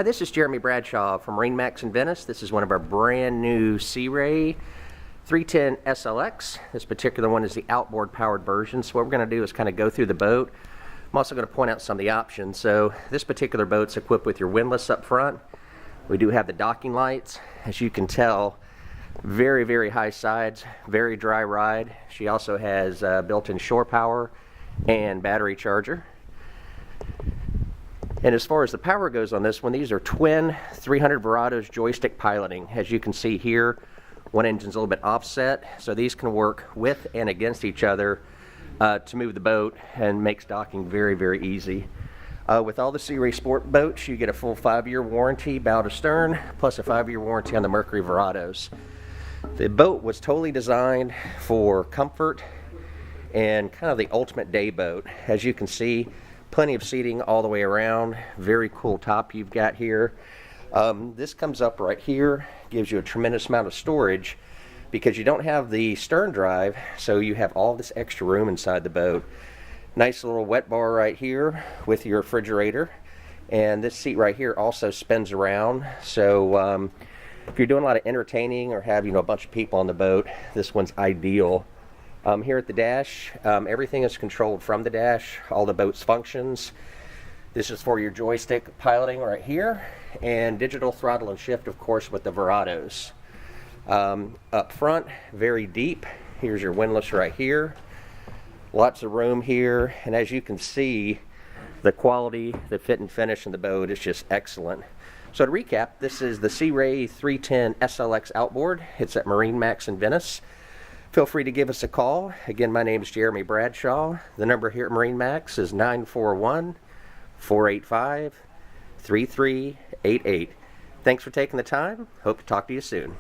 Hi, this is Jeremy Bradshaw from MarineMax in Venice. This is one of our brand new Sea Ray 310 SLX. This particular one is the outboard powered version. So what we're going to do is kind of go through the boat. I'm also going to point out some of the options. So this particular boat's equipped with your windlass up front. We do have the docking lights. As you can tell, very, very high sides, very dry ride. She also has built-in shore power and battery charger. And as far as the power goes on this one, these are twin 300 Verados joystick piloting. As you can see here, one engine's a little bit offset, so these can work with and against each other to move the boat, and makes docking very, very easy. With all the Sea Ray Sport boats, you get a full 5-year warranty bow to stern, plus a 5-year warranty on the Mercury Verados. The boat was totally designed for comfort and kind of the ultimate day boat. As you can see, plenty of seating all the way around. Very cool top you've got here. This comes up right here, gives you a tremendous amount of storage because you don't have the stern drive, so you have all this extra room inside the boat. Nice little wet bar right here with your refrigerator, and this seat right here also spins around, so if you're doing a lot of entertaining or have a bunch of people on the boat, this one's ideal. Here at the dash, everything is controlled from the dash, all the boat's functions. This is for your joystick piloting right here, and digital throttle and shift, of course, with the Verados. Up front, very deep. Here's your windlass right here. Lots of room here, and as you can see, the quality, the fit and finish in the boat is just excellent. So to recap, this is the Sea Ray 310 SLX Outboard. It's at MarineMax in Venice. Feel free to give us a call. Again, my name is Jeremy Bradshaw. The number here at MarineMax is 941-485-3388. Thanks for taking the time. Hope to talk to you soon. Bye.